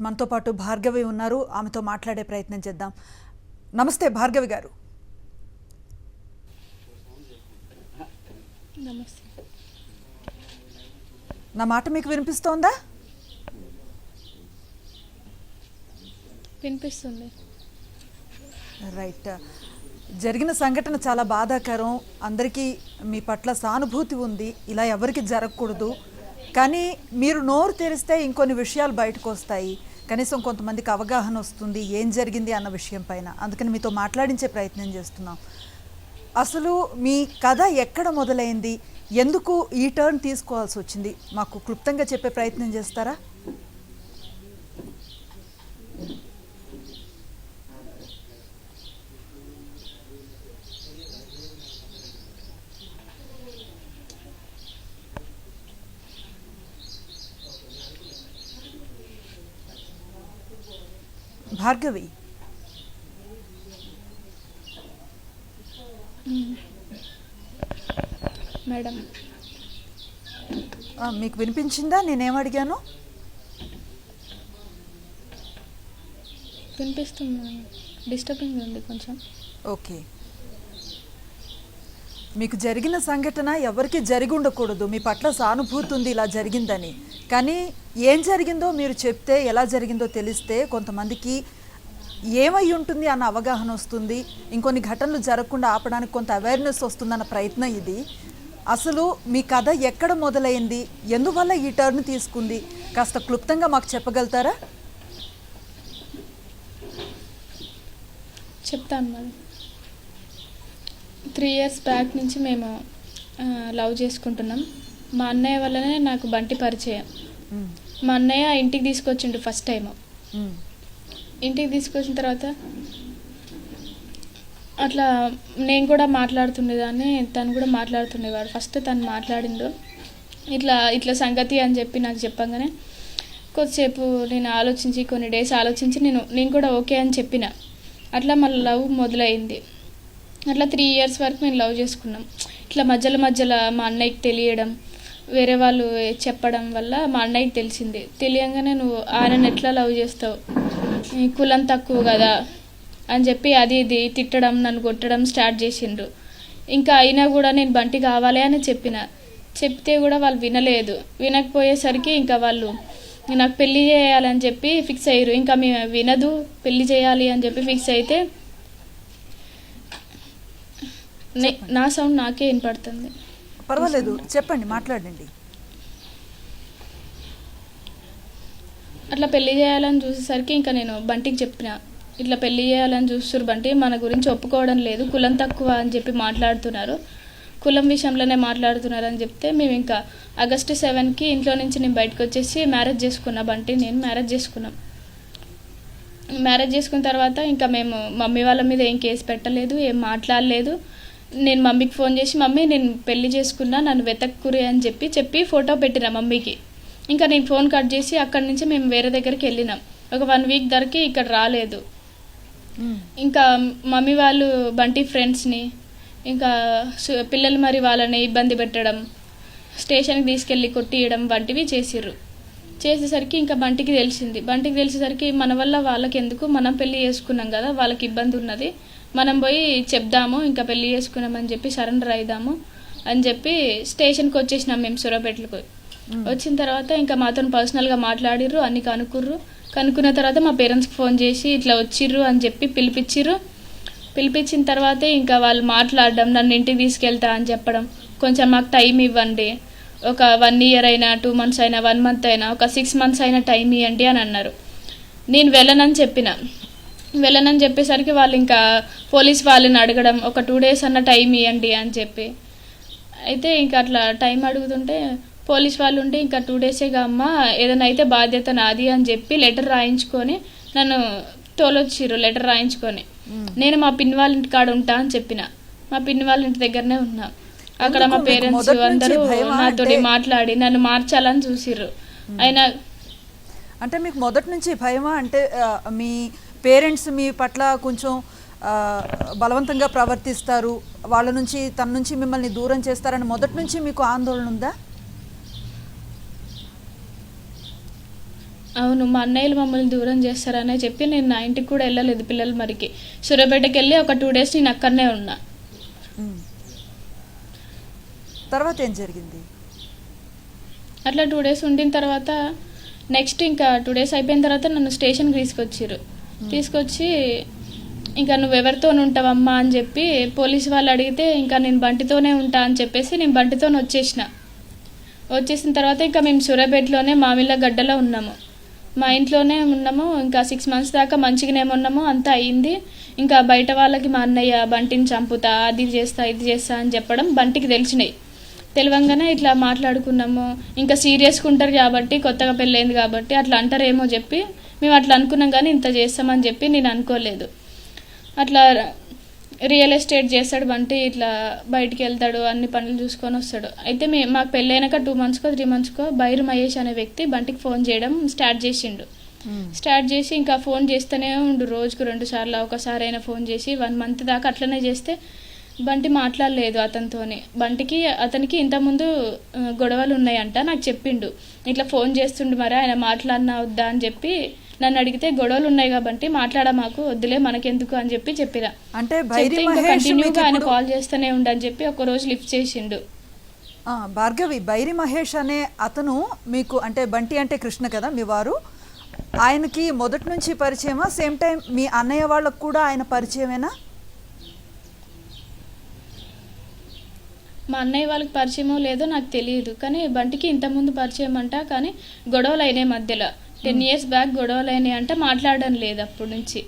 మనతో పాటు భార్గవి ఉన్నారు. ఆమెతో మాట్లాడే ప్రయత్నం చేద్దాం. నమస్తే భార్గవి గారు. నమస్తే. నా మాట మీకు వినిపిస్తోందా? వినిపిస్తుంది. రైట్. జరిగిన సంఘటన చాలా బాధాకరం. అందరికీ మీ పట్ల సానుభూతి ఉంది. ఇలా ఎవరికి జరగకూడదు. కానీ మీరు నోరు తెరిస్తే ఇంకొన్ని విషయాలు బయటకు వస్తాయి. కనీసం కొంతమందికి అవగాహన వస్తుంది ఏం జరిగింది అన్న విషయం పైన. అందుకని మీతో మాట్లాడించే ప్రయత్నం చేస్తున్నాం. అసలు మీ కథ ఎక్కడ మొదలైంది, ఎందుకు ఈ టర్న్ తీసుకోవాల్సి వచ్చింది, మాకు క్లుప్తంగా చెప్పే ప్రయత్నం చేస్తారా? భార్గవి, మేడం మీకు వినిపించిందా నేనేం అడిగాను? వినిపిస్తుంది. డిస్టర్బింగ్ ఉంది కొంచెం. ఓకే. మీకు జరిగిన సంఘటన ఎవరికి జరిగి ఉండకూడదు. మీ పట్ల సానుభూతి ఉంది ఇలా జరిగిందని. కానీ ఏం జరిగిందో మీరు చెప్తే, ఎలా జరిగిందో తెలిస్తే కొంతమందికి ఏమై ఉంటుంది అన్న అవగాహన వస్తుంది. ఇంకొన్ని ఘటనలు జరగకుండా ఆపడానికి కొంత అవేర్నెస్ వస్తుందన్న ప్రయత్నం ఇది. అసలు మీ కథ ఎక్కడ మొదలైంది, ఎందువల్ల ఈ టర్న్ తీసుకుంది, కాస్త క్లుప్తంగా మాకు చెప్పగలుగుతారా? చెప్తాను మేడం. 3 years బ్యాక్ నుంచి మేము లవ్ చేసుకుంటున్నాం. మా అన్నయ్య వల్లనే నాకు బంటి పరిచయం. మా అన్నయ్య ఇంటికి తీసుకొచ్చిండు ఫస్ట్ టైం. ఇంటికి తీసుకొచ్చిన తర్వాత అట్లా నేను కూడా మాట్లాడుతుండేదాన్ని, తను కూడా మాట్లాడుతుండేవాడు. ఫస్ట్ తను మాట్లాడిండు ఇట్లా ఇట్లా సంగతి అని చెప్పి నాకు చెప్పగానే కొద్దిసేపు నేను ఆలోచించి, కొన్ని డేస్ ఆలోచించి నేను కూడా ఓకే అని చెప్పిన. అట్లా మళ్ళీ లవ్ మొదలైంది. అట్లా 3 years వరకు మేము లవ్ చేసుకున్నాం. ఇట్లా మధ్యలో మా అన్నయ్యకి తెలియడం, వేరే వాళ్ళు చెప్పడం వల్ల మా అన్నయ్యకి తెలిసింది. తెలియగానే నువ్వు ఆయనను ఎట్లా లవ్ చేస్తావు, కులం తక్కువ కదా అని చెప్పి అది ఇది తిట్టడం, నన్ను కొట్టడం స్టార్ట్ చేసిండ్రు. ఇంకా అయినా కూడా నేను బంటి కావాలి అని చెప్తే కూడా వాళ్ళు వినలేదు. వినకపోయేసరికి ఇంకా వాళ్ళు నాకు పెళ్ళి చేయాలని చెప్పి ఫిక్స్ అయ్యారు. ఇంకా మేము వినదు, పెళ్ళి చేయాలి అని చెప్పి ఫిక్స్ అయితే నా సౌండ్ నాకే వినపడుతుంది. పర్వాలేదు, చెప్పండి, మాట్లాడండి. అట్లా పెళ్ళి చేయాలని చూసేసరికి ఇంకా నేను బంటికి చెప్పిన, ఇట్లా పెళ్ళి చేయాలని చూస్తున్నారు బంటి, మన గురించి ఒప్పుకోవడం లేదు, కులం తక్కువ అని చెప్పి మాట్లాడుతున్నారు, కులం విషయంలోనే మాట్లాడుతున్నారు అని చెప్తే మేము ఇంకా August 7కి ఇంట్లో నుంచి నేను బయటకు వచ్చేసి మ్యారేజ్ చేసుకున్నా. బంటి నేను మ్యారేజ్ చేసుకున్నాం. మ్యారేజ్ చేసుకున్న తర్వాత ఇంకా మేము మమ్మీ వాళ్ళ మీద ఏం కేసు పెట్టలేదు, ఏం మాట్లాడలేదు. నేను మమ్మీకి ఫోన్ చేసి, మమ్మీ నేను పెళ్లి చేసుకున్నా, నన్ను వెతక్కురి అని చెప్పి ఫోటో పెట్టిన మమ్మీకి. ఇంకా నేను ఫోన్ కట్ చేసి అక్కడి నుంచి మేము వేరే దగ్గరికి వెళ్ళినాం. ఒక 1 week ధరకి ఇక్కడ రాలేదు. ఇంకా మమ్మీ వాళ్ళు బంటి ఫ్రెండ్స్ని, ఇంకా పిల్లలు మరి వాళ్ళని ఇబ్బంది పెట్టడం, స్టేషన్కి తీసుకెళ్ళి కొట్టియడం వంటివి చేసేసరికి ఇంకా బంటికి తెలిసేసరికి మన వల్ల వాళ్ళకి ఎందుకు, మనం పెళ్ళి చేసుకున్నాం కదా, వాళ్ళకి ఇబ్బంది ఉన్నది, మనం పోయి చెప్దాము, ఇంకా పెళ్ళి చేసుకున్నామని చెప్పి సరెండర్ అయిదాము అని చెప్పి స్టేషన్కి వచ్చేసినాం మేము సూర్యాపేటలకు. వచ్చిన తర్వాత ఇంకా మాతో పర్సనల్గా మాట్లాడిర్రు, అన్ని కనుక్కున్న తర్వాత మా పేరెంట్స్కి ఫోన్ చేసి ఇట్లా వచ్చిర్రు అని చెప్పి పిలిపించిన తర్వాతే ఇంకా వాళ్ళు మాట్లాడడం, నన్ను ఇంటికి తీసుకెళ్తా అని చెప్పడం, కొంచెం మాకు టైం ఇవ్వండి, ఒక 1 year అయినా 2 months అయినా 1 month అయినా ఒక 6 months అయినా టైం ఇవ్వండి అని అన్నారు. నేను వెళ్ళనని చెప్పేసరికి వాళ్ళు ఇంకా పోలీస్ వాళ్ళని అడగడం, ఒక 2 days అన్న టైం ఇవ్వండి అని చెప్పి. అయితే ఇంకా అట్లా టైం అడుగుతుంటే పోలీస్ వాళ్ళు ఉంటే ఇంకా 2 daysగా అమ్మ, ఏదైనా అయితే బాధ్యత నాది అని చెప్పి లెటర్ రాయించుకొని నన్ను తోలొచ్చిర్రు. లెటర్ రాయించుకొని నేను మా పిన్ని వాళ్ళ ఇంటి కాడ ఉంటా అని చెప్పిన. మా పిన్ని వాళ్ళ ఇంటి దగ్గరనే ఉన్నా. అక్కడ మా పేరెంట్స్ అందరూ నాతో మాట్లాడి నన్ను మార్చాలని చూసిర్రు. అయినా అంటే మీకు మొదటి నుంచి భయమా? అంటే మీ పేరెంట్స్ మీ పట్ల కొంచెం బలవంతంగా ప్రవర్తిస్తారు, తన నుంచి మిమ్మల్ని దూరం చేస్తారని మొదటి నుంచి మీకు ఆందోళన ఉందా? అవును, మా అన్నయ్యలు మమ్మల్ని దూరం చేస్తారనే చెప్పి నేను నా ఇంటికి కూడా వెళ్ళలేదు పిల్లల మరికి. సూర్యాపేటకి వెళ్ళి ఒక 2 డేస్ నేను అక్కడనే ఉన్నా. ఉమ్. తర్వాత ఏం జరిగింది? అట్లా 2 డేస్ ఉండిన తర్వాత నెక్స్ట్ ఇంకా 2 డేస్ అయిపోయిన తర్వాత నన్ను స్టేషన్కి తీసుకొచ్చారు. తీసుకొచ్చి ఇంకా నువ్వెవరితో ఉంటావమ్మా అని చెప్పి పోలీసు వాళ్ళు అడిగితే ఇంకా నేను బంటితోనే ఉంటా అని చెప్పేసి నేను బంటితోనే వచ్చేసిన తర్వాత ఇంకా మేము సూర్యాపేటలోనే మామిళ్ళ గడ్డలో ఉన్నాము. మా ఇంట్లోనే ఉన్నాము. ఇంకా 6 మంత్స్ దాకా మంచిగానే ఉన్నాము, అంతా అయింది. ఇంకా బయట వాళ్ళకి మా అన్నయ్య బంటిని చంపుతా, అది చేస్తా ఇది చేస్తా అని చెప్పడం బంటికి తెలిసినాయి. తెలియంగానే ఇట్లా మాట్లాడుకున్నాము. ఇంకా సీరియస్గా ఉంటారు కాబట్టి, కొత్తగా పెళ్ళైంది కాబట్టి అట్లా అంటారేమో చెప్పి మేము అట్లా అనుకున్నాం, కానీ ఇంత చేస్తామని చెప్పి నేను అనుకోలేదు. అట్లా రియల్ ఎస్టేట్ చేస్తాడు బంటి, ఇట్లా బయటికి వెళ్తాడు, అన్ని పనులు చూసుకొని వస్తాడు. అయితే మాకు పెళ్ళైనాక 2 మంత్స్కో 3 మంత్స్కో బైరు మహేష్ అనే వ్యక్తి బంటికి ఫోన్ చేయడం స్టార్ట్ చేసిండు. స్టార్ట్ చేసి ఇంకా ఫోన్ చేస్తూనే ఉండు, రోజుకు 2 సార్లు, ఒకసారి అయినా ఫోన్ చేసి 1 మంత్ దాకా అట్లనే చేస్తే బంటి మాట్లాడలేదు అతనితోని. అతనికి ఇంతకుముందు గొడవలు ఉన్నాయంట, నాకు చెప్పిండు. ఇట్లా ఫోన్ చేస్తుండు, మరి ఆయన మాట్లాడినా వద్దా అని చెప్పి నన్ను అడిగితే గొడవలు ఉన్నాయి కాబట్టి మాట్లాడ, మాకు వద్దులే మనకెందుకు అని చెప్పి చెప్పిరా. అంటే కంటిన్యూగా ఆయన కాల్ చేస్తూనే ఉండని చెప్పి ఒక రోజు లిఫ్ట్ చేసిండు. భార్గవి, బైరి మహేష్ అనే అతను మీకు, అంటే బంటి అంటే కృష్ణ కదా మీ వారు, ఆయనకి మొదటి నుంచి పరిచయమా? సేమ్ టైం మీ అన్నయ్య వాళ్ళకు కూడా ఆయన పరిచయమేనా? మా అన్నయ్య వాళ్ళకి పరిచయమో లేదో నాకు తెలియదు, కానీ బంటికి ఇంతకుముందు పరిచయం అంట. కానీ గొడవలు అయినాయి మధ్యలో, 10 years బ్యాక్ గొడవలు అయినాయి అంట, మాట్లాడడం లేదు అప్పటి నుంచి.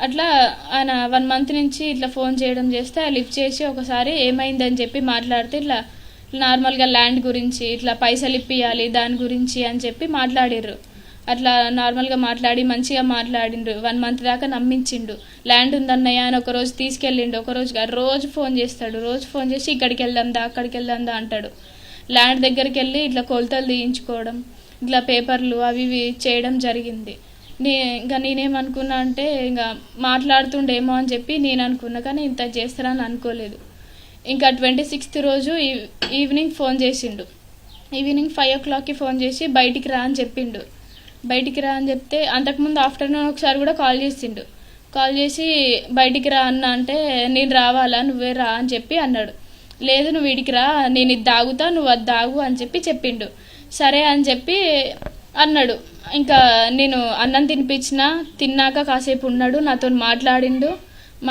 అట్లా ఆయన 1 month నుంచి ఇట్లా ఫోన్ చేయడం చేస్తే లిఫ్ట్ చేసి ఒకసారి ఏమైందని చెప్పి మాట్లాడితే ఇట్లా నార్మల్గా ల్యాండ్ గురించి, ఇట్లా పైసలు ఇప్పియాలి దాని గురించి అని చెప్పి మాట్లాడిర్రు. అట్లా నార్మల్గా మాట్లాడి మంచిగా మాట్లాడిండు. 1 month దాకా నమ్మించిండు. ల్యాండ్ ఉందన్నయ్య అని ఒకరోజు తీసుకెళ్ళిండు. రోజు ఫోన్ చేస్తాడు. రోజు ఫోన్ చేసి ఇక్కడికి వెళ్దాందా అక్కడికి వెళ్దాందా అంటాడు. ల్యాండ్ దగ్గరికి వెళ్ళి ఇట్లా కొలతలు తీయించుకోవడం, ఇట్లా పేపర్లు అవి ఇవి చేయడం జరిగింది. ఇంకా నేనేమనుకున్నా అంటే ఇంకా మాట్లాడుతుండేమో అని చెప్పి నేను అనుకున్నా, కానీ ఇంత చేస్తారని అనుకోలేదు. ఇంకా 26th రోజు ఈవినింగ్ ఫోన్ చేసిండు. ఈవినింగ్ 5 o'clockకి ఫోన్ చేసి బయటికి రా అని చెప్పిండు. బయటికి రా అని చెప్తే అంతకుముందు ఆఫ్టర్నూన్ ఒకసారి కూడా కాల్ చేసిండు. కాల్ చేసి బయటికి రా అన్న అంటే నేను రావాలా, నువ్వే రా అని చెప్పి అన్నాడు. లేదు నువ్వు వీడికి రా, నేను ఇది దాగుతా, నువ్వు అది దాగు అని చెప్పి చెప్పిండు. సరే అని చెప్పి అన్నాడు. ఇంకా నేను అన్నం తిన్నాక కాసేపు ఉన్నాడు, నాతో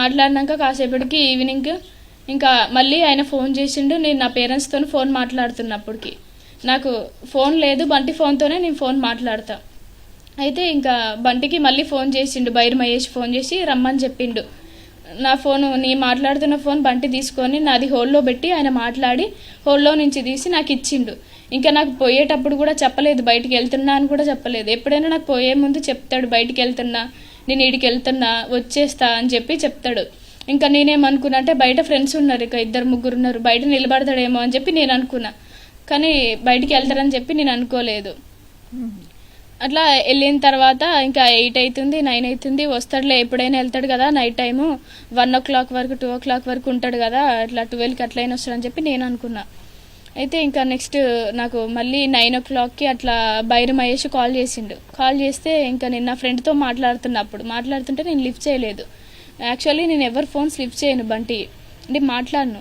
మాట్లాడినాక కాసేపటికి ఈవినింగ్ ఇంకా మళ్ళీ ఆయన ఫోన్ చేసిండు. నేను నా పేరెంట్స్తో ఫోన్ మాట్లాడుతున్నప్పటికి నాకు ఫోన్ లేదు, బంటి ఫోన్తోనే నేను ఫోన్ మాట్లాడతా. అయితే ఇంకా బంటికి మళ్ళీ ఫోన్ చేసిండు, బైర్ మహేష్ ఫోన్ చేసి రమ్మని చెప్పిండు. నా ఫోను, నీ మాట్లాడుతున్న ఫోన్ బంటి తీసుకొని నాది హోల్లో పెట్టి ఆయన మాట్లాడి హోల్లో నుంచి తీసి నాకు ఇచ్చిండు. ఇంకా నాకు పోయేటప్పుడు కూడా చెప్పలేదు, బయటికి వెళ్తున్నా అని కూడా చెప్పలేదు. ఎప్పుడైనా నాకు పోయే ముందు చెప్తాడు, బయటికి వెళ్తున్నా, నేను ఈడికి వెళ్తున్నా, వచ్చేస్తా అని చెప్పి చెప్తాడు. ఇంకా నేనేమనుకున్నా అంటే బయట ఫ్రెండ్స్ ఉన్నారు, ఇక 2-3 ఉన్నారు, బయట నిలబడతాడేమో అని చెప్పి నేను అనుకున్నా. కానీ బయటికి వెళ్తారని చెప్పి నేను అనుకోలేదు. అట్లా వెళ్ళిన తర్వాత ఇంకా 8 అవుతుంది, 9 అవుతుంది, వస్తాడులే, ఎప్పుడైనా వెళ్తాడు కదా, నైట్ టైము 1 o'clock వరకు 2 o'clock వరకు ఉంటాడు కదా, అట్లా 12కి అట్లయినా వస్తాడని చెప్పి నేను అనుకున్నా. అయితే ఇంకా నెక్స్ట్ నాకు మళ్ళీ 9 o'clockకి అట్లా బైరు మహేష్ కాల్ చేసిండు. కాల్ చేస్తే ఇంకా నేను నా ఫ్రెండ్తో మాట్లాడుతుంటే నేను లిఫ్ట్ చేయలేదు. యాక్చువల్లీ నేను ఎవరు ఫోన్స్ లిఫ్ట్ చేయను బంటి, అంటే మాట్లాడను.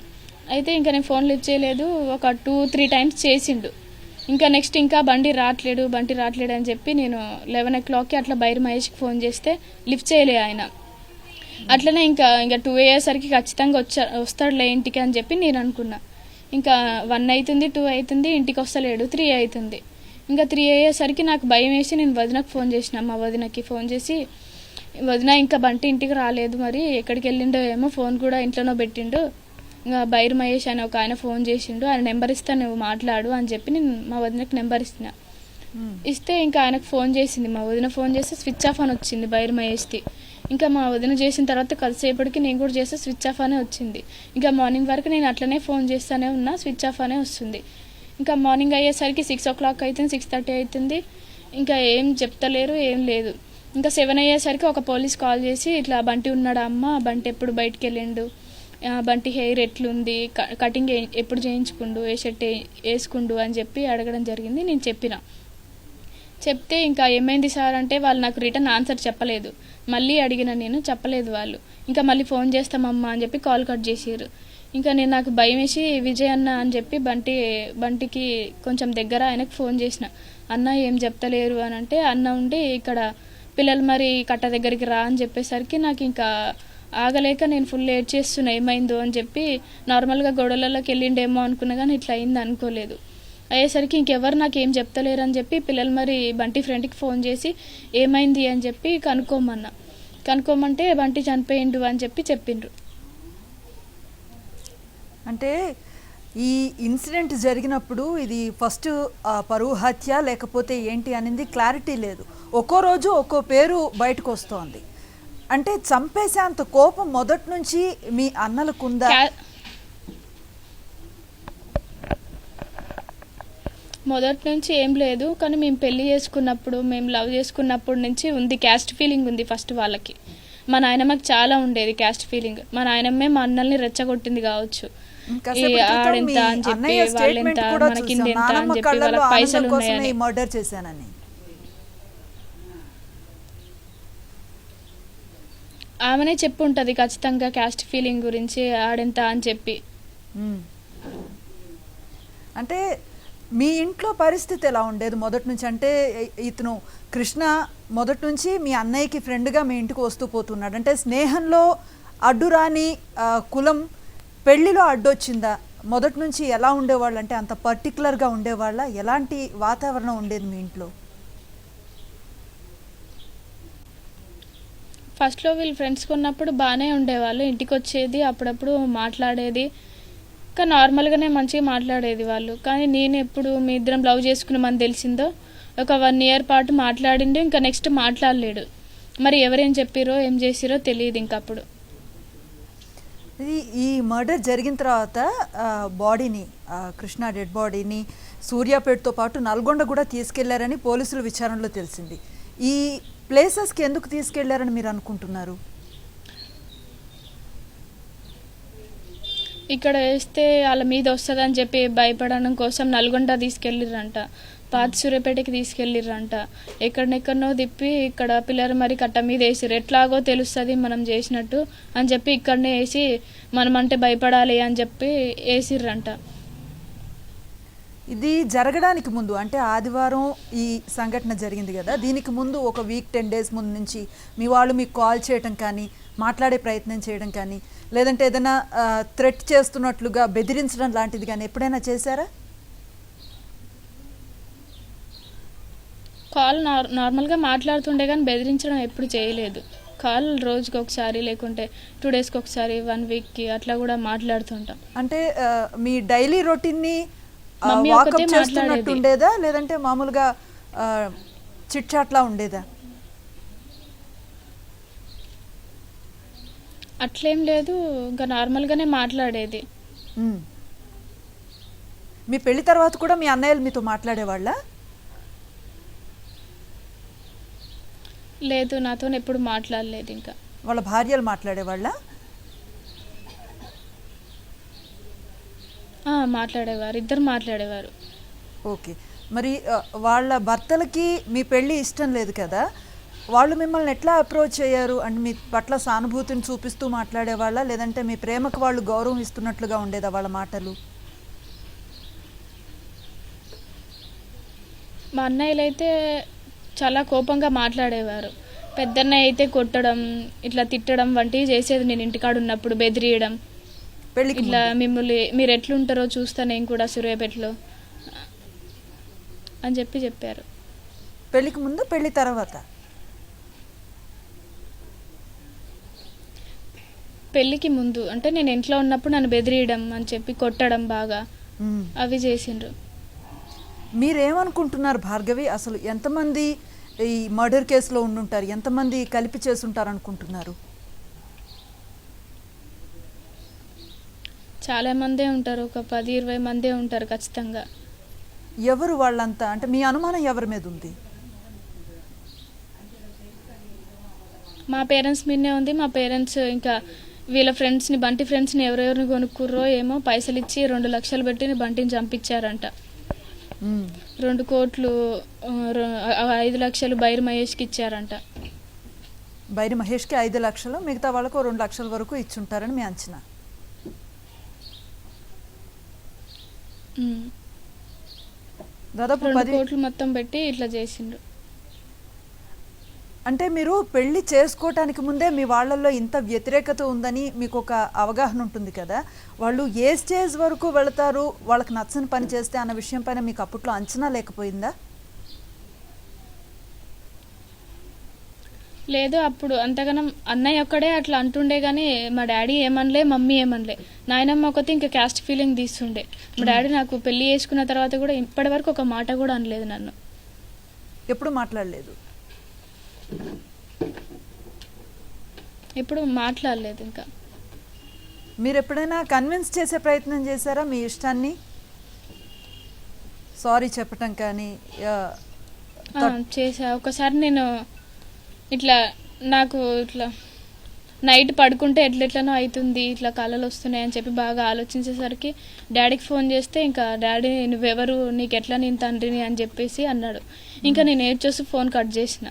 అయితే ఇంకా నేను ఫోన్ లిఫ్ట్ చేయలేదు. ఒక 2-3 times చేసిండు. ఇంకా నెక్స్ట్ ఇంకా బంటి రావట్లేడు అని చెప్పి నేను 11 o'clockకి అట్లా బైరు మహేష్కి ఫోన్ చేస్తే లిఫ్ట్ చేయలే ఆయన. అట్లనే ఇంకా 2 అయ్యేసరికి ఖచ్చితంగా వస్తాడులే ఇంటికి అని చెప్పి నేను అనుకున్నా. ఇంకా 1 అవుతుంది, 2 అవుతుంది, ఇంటికి వస్తలేడు. 3 అవుతుంది. ఇంకా 3 అయ్యేసరికి నాకు భయం వేసి నేను వదినకు ఫోన్ చేసిన. మా వదినకి ఫోన్ చేసి, వదిన ఇంకా బంటి ఇంటికి రాలేదు, మరి ఎక్కడికి వెళ్ళిండో ఏమో, ఫోన్ కూడా ఇంట్లోనో పెట్టిండు, ఇంకా బైరు మహేష్ అని ఒక ఆయన ఫోన్ చేసిండు, ఆయన నెంబర్ ఇస్తా, నువ్వు మాట్లాడు అని చెప్పి నేను మా వదినకు నెంబర్ ఇస్తే ఇంకా ఆయనకు ఫోన్ చేసింది. మా వదిన ఫోన్ చేస్తే స్విచ్ ఆఫ్ అని వచ్చింది బైరు మహేష్ది. ఇంకా మా వదిన చేసిన తర్వాత కొద్దిసేపటికి నేను కూడా చేస్తే స్విచ్ ఆఫ్ అనే వచ్చింది. ఇంకా మార్నింగ్ వరకు నేను అట్లనే ఫోన్ చేస్తూనే ఉన్నా, స్విచ్ ఆఫ్ అనే వస్తుంది. ఇంకా మార్నింగ్ అయ్యేసరికి 6 o'clock అవుతుంది, 6:30 అవుతుంది, ఇంకా ఏం చెప్తలేరు, ఏం లేదు. ఇంకా 7 అయ్యేసరికి ఒక పోలీస్ కాల్ చేసి, ఇట్లా బంటి ఉన్నాడా అమ్మ, బంటి ఎప్పుడు బయటికి వెళ్ళిండు, బంటి హెయిర్ ఎట్లుంది, కటింగ్ ఎప్పుడు చేయించుకుండు, ఏ షర్ట్ వేసుకుండు అని చెప్పి అడగడం జరిగింది. నేను చెప్పిన. చెప్తే ఇంకా ఏమైంది సార్ అంటే వాళ్ళు నాకు రిటర్న్ ఆన్సర్ చెప్పలేదు. మళ్ళీ అడిగిన నేను, చెప్పలేదు వాళ్ళు. ఇంకా మళ్ళీ ఫోన్ చేస్తామమ్మా అని చెప్పి కాల్ కట్ చేసారు. ఇంకా నేను నాకు భయం వేసి విజయ్ అన్న అని చెప్పి బంటికి కొంచెం దగ్గర ఆయనకు ఫోన్ చేసిన. అన్న ఏం చెప్తలేరు అని అంటే అన్న ఉండి ఇక్కడ పిల్లలు మరి కట్ట దగ్గరికి రా అని చెప్పేసరికి నాకు ఇంకా ఆగలేక నేను ఫుల్ లేట్ చేస్తున్నా ఏమైందో అని చెప్పి నార్మల్గా గొడవలలోకి వెళ్ళిండేమో అనుకున్నా కానీ ఇట్లా అయింది అనుకోలేదు. అయ్యేసరికి ఇంకెవరు నాకు ఏం చెప్తలేరు అని చెప్పి పిల్లలు మరి బంటి ఫ్రెండ్కి ఫోన్ చేసి ఏమైంది అని చెప్పి కనుక్కోమంటే బంటి చనిపోయిండు అని చెప్పి చెప్పిండ్రు. అంటే ఈ ఇన్సిడెంట్ జరిగినప్పుడు ఇది ఫస్ట్ పరువు హత్య లేకపోతే ఏంటి అనేది క్లారిటీ లేదు. ఒక్కో రోజు ఒక్కో పేరు బయటకు వస్తోంది. అంటే చంపేసేంత కోపం మొదటి నుంచి మీ అన్నలకుందా? మొదటి నుంచి ఏం లేదు, కానీ మేము పెళ్లి చేసుకున్నప్పుడు మేము లవ్ చేసుకున్నప్పటి నుంచి ఉంది, క్యాస్ట్ ఫీలింగ్ ఉంది. ఫస్ట్ వాళ్ళకి మా నాయనమ్మకి చాలా ఉండేది క్యాస్ట్ ఫీలింగ్. మా నాయనమ్మే మా అన్నల్ని రెచ్చగొట్టింది కావచ్చు. ఆడెంత అని చెప్పి వాళ్ళెంత మనకింది ఎంత అని చెప్పి వాళ్ళకి పైసలు ఉన్నాయని. మర్డర్ చేశానని ఆమెనే చెప్పు ఉంటుంది ఖచ్చితంగా క్యాస్ట్ ఫీలింగ్ గురించి ఆడెంత అని చెప్పి. అంటే మీ ఇంట్లో పరిస్థితి ఎలా ఉండేది మొదటి నుంచి? అంటే ఇతను కృష్ణ మొదటి నుంచి మీ అన్నయ్యకి ఫ్రెండ్గా మీ ఇంటికి వస్తూ పోతున్నాడు. అంటే స్నేహంలో అడ్డురాని కులం పెళ్లిలో అడ్డొచ్చిందా? మొదటి నుంచి ఎలా ఉండేవాళ్ళు? అంటే అంత పర్టికులర్గా ఉండేవాళ్ళ? ఎలాంటి వాతావరణం ఉండేది మీ ఇంట్లో? ఫస్ట్లో వీళ్ళు ఫ్రెండ్స్ కొన్నప్పుడు బాగానే ఉండేవాళ్ళు, ఇంటికి వచ్చేది, అప్పుడప్పుడు మాట్లాడేది, కానీ నార్మల్గానే మంచిగా మాట్లాడేది వాళ్ళు. కానీ నేను ఎప్పుడు మీ ఇద్దరం లవ్ చేసుకున్నామని తెలిసిందో ఒక 1 year పాటు మాట్లాడిండు, ఇంకా నెక్స్ట్ మాట్లాడలేడు. మరి ఎవరేం చెప్పారో ఏం చేసిరో తెలియదు. ఇంకా అప్పుడు ఈ మర్డర్ జరిగిన తర్వాత బాడీని, కృష్ణ డెడ్ బాడీని సూర్యాపేటతో పాటు నల్గొండ కూడా తీసుకెళ్లారని పోలీసుల విచారణలో తెలిసింది. ఈ ప్లేసెస్కి ఎందుకు తీసుకెళ్లారని మీరు అనుకుంటున్నారు? ఇక్కడ వేస్తే వాళ్ళ మీద వస్తుందని చెప్పి భయపడడం కోసం నల్గొండ తీసుకెళ్ళిర్రంట, పాత సూర్యాపేటకి తీసుకెళ్ళిర్రంట, ఎక్కడెక్కడనో తిప్పి ఇక్కడ పిల్లలు మరి కట్ట మీద వేసిర్రు. ఎట్లాగో తెలుస్తుంది మనం చేసినట్టు అని చెప్పి ఇక్కడనే వేసి మనం అంటే భయపడాలి అని చెప్పి వేసిర్రంట. ఇది జరగడానికి ముందు, అంటే ఆదివారం ఈ సంఘటన జరిగింది కదా, దీనికి ముందు ఒక వీక్ 10 days ముందు నుంచి మీ వాళ్ళు మీకు కాల్ చేయడం కానీ, మాట్లాడే ప్రయత్నం చేయడం కానీ, లేదంటే ఏదైనా థ్రెట్ చేస్తున్నట్లుగా బెదిరించడం లాంటిది కానీ ఎప్పుడైనా చేశారా? కాల్ నార్మల్గా మాట్లాడుతుండే కానీ బెదిరించడం ఎప్పుడు చేయలేదు. కాల్ రోజుకి ఒకసారి, లేకుంటే 2 daysకి ఒకసారి, 1 weekకి అట్లా కూడా మాట్లాడుతుంటాం. అంటే మీ డైలీ రొటీన్ని మమ్మీ ఒకటే మాట్లాడేది ఉండేదా, లేదంటే మామూలుగా చిట్ చాట్లా ఉండేదా? అట్లేం లేదు, ఇంకా నార్మల్గానే మాట్లాడేది. మీ పెళ్లి తర్వాత కూడా మీ అన్నయ్యలు మీతో మాట్లాడేవాళ్ళ? లేదు, నాతో ఎప్పుడు మాట్లాడలేదు. ఇంకా వాళ్ళ భార్యలు మాట్లాడేవాళ్ళ? మాట్లాడేవారు, ఇద్దరు మాట్లాడేవారు. ఓకే. మరి వాళ్ళ భర్తలకి మీ పెళ్ళి ఇష్టం లేదు కదా, వాళ్ళు మిమ్మల్ని ఎట్లా అప్రోచ్ అయ్యారు? అంటే మీ పట్ల సానుభూతిని చూపిస్తూ మాట్లాడేవాళ్ళ, లేదంటే మీ ప్రేమకు వాళ్ళు గౌరవం ఇస్తున్నట్లుగా ఉండేదా వాళ్ళ మాటలు? మా అన్నయ్యలు అయితే చాలా కోపంగా మాట్లాడేవారు. పెద్దన్నయ్య అయితే కొట్టడం, ఇట్లా తిట్టడం వంటివి చేసేది. నేను ఇంటికాడ ఉన్నప్పుడు బెదిరియడం, ఇట్లా మిమ్మల్ని మీరు ఎట్లుంటారో చూస్తా నేను కూడా సూర్యాపేటలో అని చెప్పారు. పెళ్లికి ముందు, పెళ్లి తర్వాత? పెళ్ళికి ముందు అంటే నేను ఇంట్లో ఉన్నప్పుడు నన్ను బెదిరియడం అని చెప్పి కొట్టడం బాగా అవి చేసిండ్రు. మీరేమనుకుంటున్నారు భార్గవి? అసలు ఎంతమంది ఈ మర్డర్ కేసులో ఉండుంటారు? ఎంతమంది కలిపి చేసుంటారు అనుకుంటున్నారు? చాలా మందే ఉంటారు, ఒక 10-20 మందే ఉంటారు ఖచ్చితంగా. ఎవరు వాళ్ళంతా? అంటే మీ అనుమానం ఎవరి మీద ఉంది? మా పేరెంట్స్ మీదనే ఉంది. మా పేరెంట్స్ ఇంకా వీళ్ళ ఫ్రెండ్స్ని, బంటి ఫ్రెండ్స్ని ఎవరెవరిని కొనుక్కుర్రో ఏమో పైసలు ఇచ్చి 2 లక్షలు పెట్టి బంటిని చంపించారంట. 2 కోట్లు 5 లక్షలు బైర్ మహేష్కి ఇచ్చారంట. బైరి మహేష్కి 5 లక్షలు, మిగతా వాళ్ళకు 2 లక్షల వరకు ఇచ్చుంటారని మీ అంచనా. ఉమ్. దాదాపు 2 10. కోట్లు మొత్తం పెట్టి ఇట్లా చేసిండ్రు. అంటే మీరు పెళ్లి చేసుకోవటానికి ముందే మీ వాళ్ళల్లో ఇంత వ్యతిరేకత ఉందని మీకు ఒక అవగాహన ఉంటుంది కదా, వాళ్ళు ఏ స్టేజ్ వరకు వెళతారు, వాళ్ళకి నచ్చని పని చేస్తే అన్న విషయం పైన మీకు అప్పట్లో అంచనా లేకపోయిందా? లేదు, అప్పుడు అంతగానం అన్నయ్య ఒక్కడే అట్లా అంటుండే కానీ మా డాడీ ఏమనలే, మమ్మీ ఏమనలే. నాయనమ్మ ఒకటి ఇంకా క్యాస్ట్ ఫీలింగ్ తీస్తుండే. మా డాడీ నాకు పెళ్లి చేసుకున్న తర్వాత కూడా ఇప్పటి వరకు ఒక మాట కూడా అనలేదు నన్ను. ఎప్పుడు మాట్లాడలేదు? ఎప్పుడు మాట్లాడలేదు. ఇంకా మీరు ఎప్పుడైనా కన్విన్స్ చేసే ప్రయత్నం చేశారా మీ ఇష్టాన్ని? సారీ చెప్పటం కానీ చేసా. ఒకసారి నేను ఇట్లా నాకు ఇట్లా నైట్ పడుకుంటే ఎట్లెట్లనో అవుతుంది, ఇట్లా కళలు వస్తున్నాయి అని చెప్పి బాగా ఆలోచించేసరికి డాడీకి ఫోన్ చేస్తే ఇంకా డాడీ నువ్వెవరు, నీకు ఎట్లా నేను తండ్రిని అని చెప్పేసి అన్నాడు. ఇంకా నేను ఏడ్చేసి ఫోన్ కట్ చేసిన.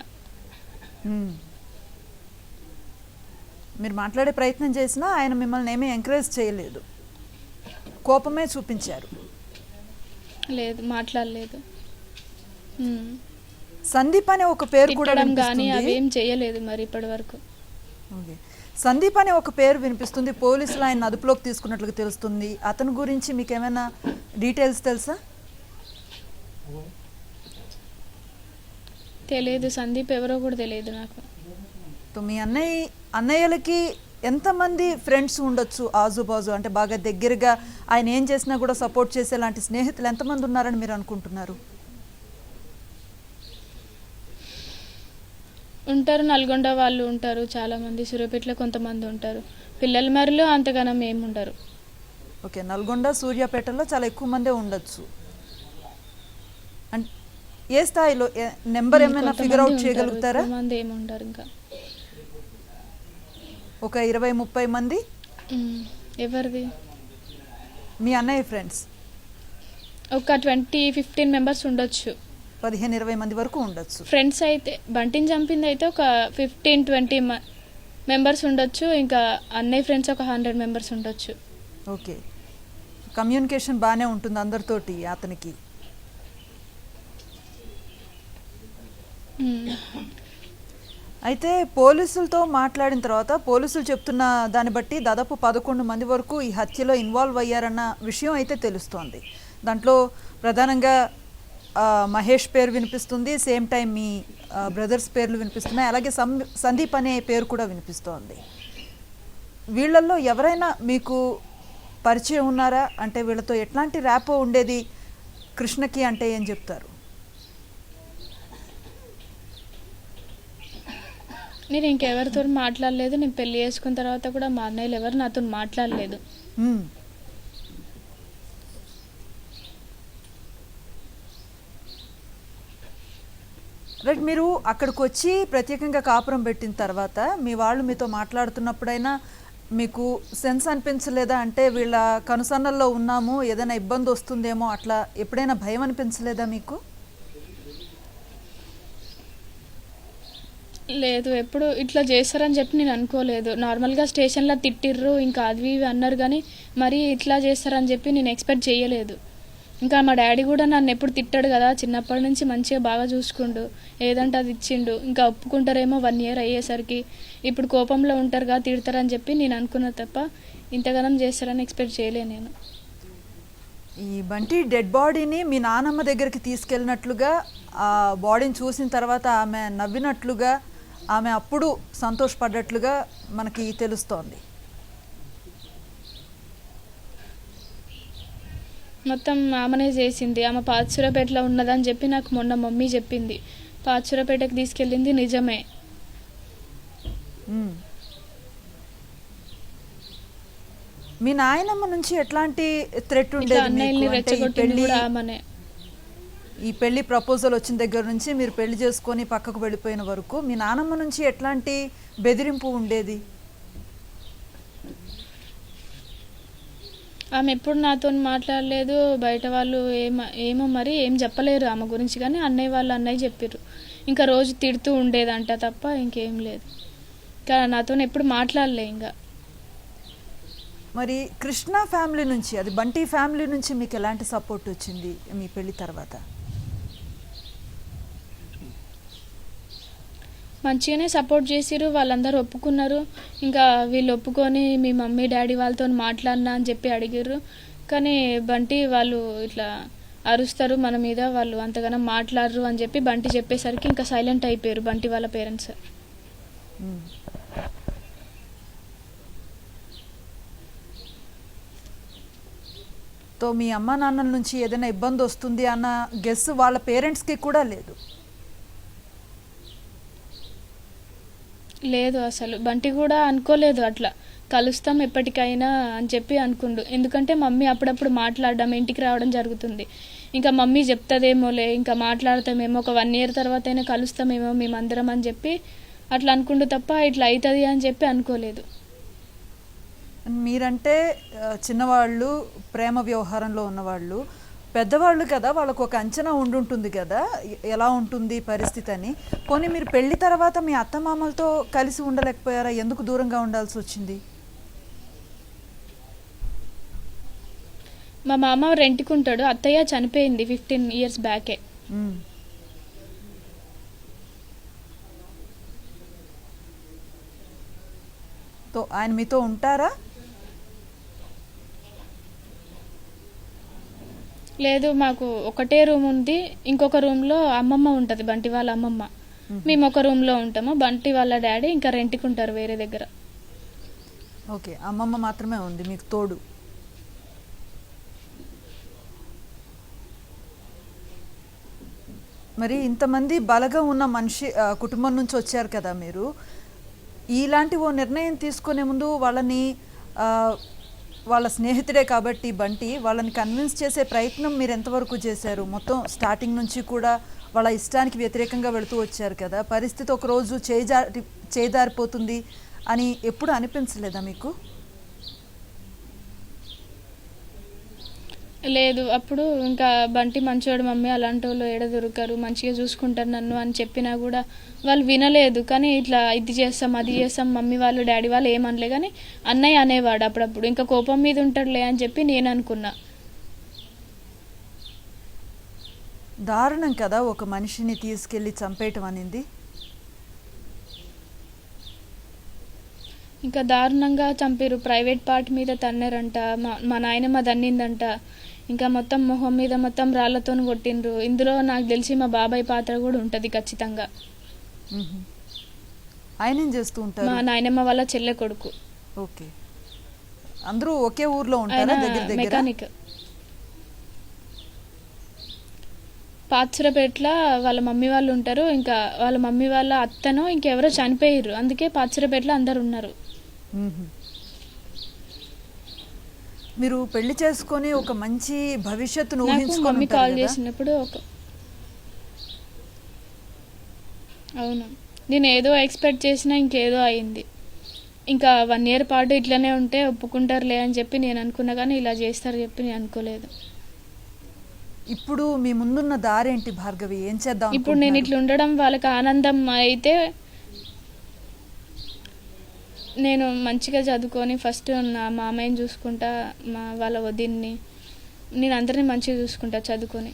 మీరు మాట్లాడే ప్రయత్నం చేసినా ఆయన మిమ్మల్ని ఏమీ ఎంకరేజ్ చేయలేదు, కోపమే చూపించారు? లేదు, మాట్లాడలేదు. సందీప్ అనే ఒక పేరు కూడా కానీ అవేం చేయలేదు మరి ఇప్పటి వరకు. ఓకే, సందీప్ అనే ఒక పేరు వినిపిస్తుంది, పోలీసులు ఆయన అదుపులోకి తీసుకున్నట్లుగా తెలుస్తుంది. అతని గురించి మీకు ఏమైనా డీటెయిల్స్ తెలుసా? తెలియదు, సందీప్ ఎవరో కూడా తెలియదు నాకు. మీ అన్నయ్యలకి ఎంతమంది ఫ్రెండ్స్ ఉండొచ్చు ఆజుబాజు, అంటే బాగా దగ్గరగా ఆయన ఏం చేసినా కూడా సపోర్ట్ చేసేలాంటి స్నేహితులు ఎంతమంది ఉన్నారని మీరు అనుకుంటున్నారు? ఉంటారు, నల్గొండ వాళ్ళు ఉంటారు చాలామంది, సూర్యాపేటలో కొంతమంది ఉంటారు. పిల్లల మరిలో అంతగానం ఏమి ఉండరు. ఓకే, నల్గొండ సూర్యాపేటలో చాలా ఎక్కువ మందే ఉండొచ్చు. ఏ స్థాయిలో నెంబర్ ఏమైనా ఫిగర్ అవుట్ చేయగలుగుతారా? మంది ఏమి ఉండరు. ఇంకా ఒక 20-30 మంది. ఎవరిది? మీ అన్నయ్య ఫ్రెండ్స్ ఒక 20-15 మెంబర్స్ ఉండొచ్చు. 15-20 మంది వరకు ఉండొచ్చు. ఫ్రెండ్స్ అయితే బంటిని చంపింది అయితే ఒక 15-20 మెంబర్స్ ఉండొచ్చు. ఇంకా అన్నయ్య ఫ్రెండ్స్ ఒక 100 మెంబర్స్ ఉండొచ్చు. ఓకే, కమ్యూనికేషన్ బాగానే ఉంటుంది అందరితోటి అతనికి. అయితే పోలీసులతో మాట్లాడిన తర్వాత పోలీసులు చెప్తున్న దాన్ని బట్టి దాదాపు 11 మంది వరకు ఈ హత్యలో ఇన్వాల్వ్ అయ్యారన్న విషయం అయితే తెలుస్తోంది. దాంట్లో ప్రధానంగా మహేష్ పేరు వినిపిస్తుంది, సేమ్ టైం మీ బ్రదర్స్ పేర్లు వినిపిస్తున్నాయి, అలాగే సందీప్ అనే పేరు కూడా వినిపిస్తోంది. వీళ్ళల్లో ఎవరైనా మీకు పరిచయం ఉన్నారా? అంటే వీళ్ళతో ఎట్లాంటి ర్యాపో ఉండేది కృష్ణకి అంటే ఏం చెప్తారు? నేను ఇంకెవరితో మాట్లాడలేదు. నేను పెళ్లి చేసుకున్న తర్వాత కూడా మా అన్నయ్యలు ఎవరు నాతో మాట్లాడలేదు. రైట్, మీరు అక్కడికి వచ్చి ప్రత్యేకంగా కాపురం పెట్టిన తర్వాత మీ వాళ్ళు మీతో మాట్లాడుతున్నప్పుడైనా మీకు సెన్స్ అనిపించలేదా? అంటే వీళ్ళ కనుసన్నల్లో ఉన్నాము, ఏదైనా ఇబ్బంది వస్తుందేమో, అట్లా ఎప్పుడైనా భయం అనిపించలేదా మీకు? లేదు, ఎప్పుడు ఇట్లా చేస్తారని చెప్పి నేను అనుకోలేదు. నార్మల్గా స్టేషన్లో తిట్టిర్రు ఇంకా అవి ఇవి అన్నారు కానీ మరీ ఇట్లా చేస్తారని చెప్పి నేను ఎక్స్పెక్ట్ చేయలేదు. ఇంకా మా డాడీ కూడా నన్ను ఎప్పుడు తిట్టాడు కదా, చిన్నప్పటి నుంచి మంచిగా బాగా చూసుకుండు, ఏదంటే అది ఇచ్చిండు. ఇంకా ఒప్పుకుంటారేమో 1 year అయ్యేసరికి, ఇప్పుడు కోపంలో ఉంటారు కదా తిడతారని చెప్పి నేను అనుకున్నా తప్ప ఇంతగానం చేస్తారని ఎక్స్పెక్ట్ చేయలే నేను. ఈ బంటి డెడ్ బాడీని మీ నానమ్మ దగ్గరికి తీసుకెళ్ళినట్లుగా, ఆ బాడీని చూసిన తర్వాత ఆమె నవ్వినట్లుగా, ఆమె అప్పుడు సంతోషపడ్డట్లుగా మనకి తెలుస్తోంది. మొత్తం ఆమెనే చేసింది. ఆమె పాతసూరపేటలో ఉన్నదని చెప్పి నాకు మొన్న మమ్మీ చెప్పింది. పాతసూరపేటకి తీసుకెళ్ళింది నిజమే. మీ నాయనమ్మ నుంచి ఎట్లాంటి థ్రెట్ ఉండేది? ఈ పెళ్లి ప్రపోజల్ వచ్చిన దగ్గర నుంచి మీరు పెళ్లి చేసుకొని పక్కకు వెళ్ళిపోయిన వరకు మీ నానమ్మ నుంచి ఎట్లాంటి బెదిరింపు ఉండేది? ఆమె ఎప్పుడు నాతో మాట్లాడలేదు. బయట వాళ్ళు ఏమో మరి ఏం చెప్పలేరు ఆమె గురించి, కానీ అన్నయ్య చెప్పారు. ఇంకా రోజు తిడుతూ ఉండేదంట తప్ప ఇంకేం లేదు. ఇంకా నాతో ఎప్పుడు మాట్లాడలే. ఇంకా మరి కృష్ణ ఫ్యామిలీ నుంచి, అది బంటి ఫ్యామిలీ నుంచి మీకు ఎలాంటి సపోర్ట్ వచ్చింది మీ పెళ్లి తర్వాత? మంచిగానే సపోర్ట్ చేసిరు, వాళ్ళందరూ ఒప్పుకున్నారు. ఇంకా వీళ్ళు ఒప్పుకొని మీ మమ్మీ డాడీ వాళ్ళతో మాట్లాడినా అని చెప్పి అడిగారు. కానీ బంటి వాళ్ళు ఇట్లా అరుస్తారు మన మీద, వాళ్ళు అంతగానో మాట్లాడరు అని చెప్పి బంటి చెప్పేసరికి ఇంకా సైలెంట్ అయిపోయారు బంటి వాళ్ళ పేరెంట్స్. తో మీ అమ్మ నాన్నల నుంచి ఏదైనా ఇబ్బంది వస్తుంది అన్న గెస్ వాళ్ళ పేరెంట్స్కి కూడా లేదు? లేదు, అసలు బంటి కూడా అనుకోలేదు అట్లా కలుస్తాం ఎప్పటికైనా అని చెప్పి అనుకుండు. ఎందుకంటే మమ్మీ అప్పుడప్పుడు మాట్లాడడం, ఇంటికి రావడం జరుగుతుంది. ఇంకా మమ్మీ చెప్తుందేమోలే, ఇంకా మాట్లాడతామేమో, ఒక 1 year తర్వాత అయినా కలుస్తామేమో మేమందరం అని చెప్పి అట్లా అనుకుండు తప్ప ఇట్లా అవుతుంది అని చెప్పి అనుకోలేదు. మీరంటే చిన్నవాళ్ళు, ప్రేమ వ్యవహారంలో ఉన్నవాళ్ళు, పెద్దవాళ్ళు కదా, వాళ్ళకు ఒక అంచనా ఉండుంటుంది కదా ఎలా ఉంటుంది పరిస్థితి అని. పోనీ మీరు పెళ్లి తర్వాత మీ అత్తమామలతో కలిసి ఉండలేకపోయారా? ఎందుకు దూరంగా ఉండాల్సి వచ్చింది? మా మామ రెంట్కుంటాడు, అత్తయ్య చనిపోయింది 15 years బ్యాకే. తో ఆయన మీతో ఉంటారా? లేదు, మాకు ఒకటే రూమ్ ఉంది. ఇంకొక రూమ్లో అమ్మమ్మ ఉంటుంది, బంటి వాళ్ళ అమ్మమ్మ. మేము ఒక రూమ్లో ఉంటాము. బంటి వాళ్ళ డాడీ ఇంకా రెంట్కి ఉంటారు వేరే దగ్గర. ఓకే, అమ్మమ్మ మాత్రమే ఉంది మీకు తోడు. మరి ఇంతమంది బలగా ఉన్న మనిషి కుటుంబం నుంచి వచ్చారు కదా మీరు, ఇలాంటి ఓ నిర్ణయం తీసుకునే ముందు వాళ్ళని వాళ్ళ స్నేహితుడే కాబట్టి బంటి, వాళ్ళని కన్విన్స్ చేసే ప్రయత్నం మీరు ఎంతవరకు చేశారు? మొత్తం స్టార్టింగ్ నుంచి కూడా వాళ్ళ ఇష్టానికి వ్యతిరేకంగా వెళుతూ వచ్చారు కదా, పరిస్థితి ఒకరోజు చేజారిపోతుంది అని ఎప్పుడు అనిపించలేదా మీకు? లేదు, అప్పుడు ఇంకా బంటి మంచోడు మమ్మీ, అలాంటి వాళ్ళు ఏడ దొరకరు, మంచిగా చూసుకుంటారు నన్ను అని చెప్పినా కూడా వాళ్ళు వినలేదు. కానీ ఇట్లా ఇది చేస్తాం అది చేస్తాం మమ్మీ వాళ్ళు డాడీ వాళ్ళు ఏమనలే. కానీ అన్నయ్య అనేవాడు అప్పుడప్పుడు, ఇంకా కోపం మీద ఉంటాడులే అని చెప్పి నేను అనుకున్నా. దారుణం కదా ఒక మనిషిని తీసుకెళ్ళి చంపేయటం అనేది. ఇంకా దారుణంగా చంపారు. ప్రైవేట్ పార్ట్ మీద తన్నారంట, మా నాయనమ్మ దన్నిందంట. ఇంకా మొత్తం మొహం మీద మొత్తం రాళ్లతో కొట్టిండ్రు. ఇందులో నాకు తెలిసి మా బాబాయ్ పాత్ర కూడా ఉంటుంది ఖచ్చితంగా. ఆయన ఏం చేస్తూ ఉంటారు? మా నాయనమ్మ వాళ్ళ చెల్లె కొడుకు. ఓకే, అందరూ ఒకే ఊర్లో ఉంటారా? దగ్గర మెకానిక్. పాత్సరపేటలో వాళ్ళ మమ్మీ వాళ్ళు ఉంటారు. ఇంకా వాళ్ళ మమ్మీ వాళ్ళ అత్తనో ఇంకెవరో చనిపోయారు, అందుకే పాత్సరపేటలో అందరు ఉన్నారు. మీరు పెళ్లి చేసుకొని ఒక మంచి భవిష్యత్తును మమ్మీ ఊహించుకొని కాల్ చేసినప్పుడు అవును, నేను ఏదో ఎక్స్పెక్ట్ చేసినా ఇంకేదో అయింది. ఇంకా 1 year పాటు ఇట్లనే ఉంటే ఒప్పుకుంటారులే అని చెప్పి నేను అనుకున్నా, కానీ ఇలా చేస్తారు చెప్పి నేను అనుకోలేదు. ఇప్పుడు మీ ముందున్న దారేంటి భార్గవి? ఏం చేద్దాం? ఇప్పుడు నేను ఇట్లా ఉండడం వాళ్ళకి ఆనందం అయితే నేను మంచిగా చదువుకొని ఫస్ట్ నా మామయ్యని చూసుకుంటా, వాళ్ళ వదిన్ని, నేను అందరినీ మంచిగా చూసుకుంటా చదువుకొని.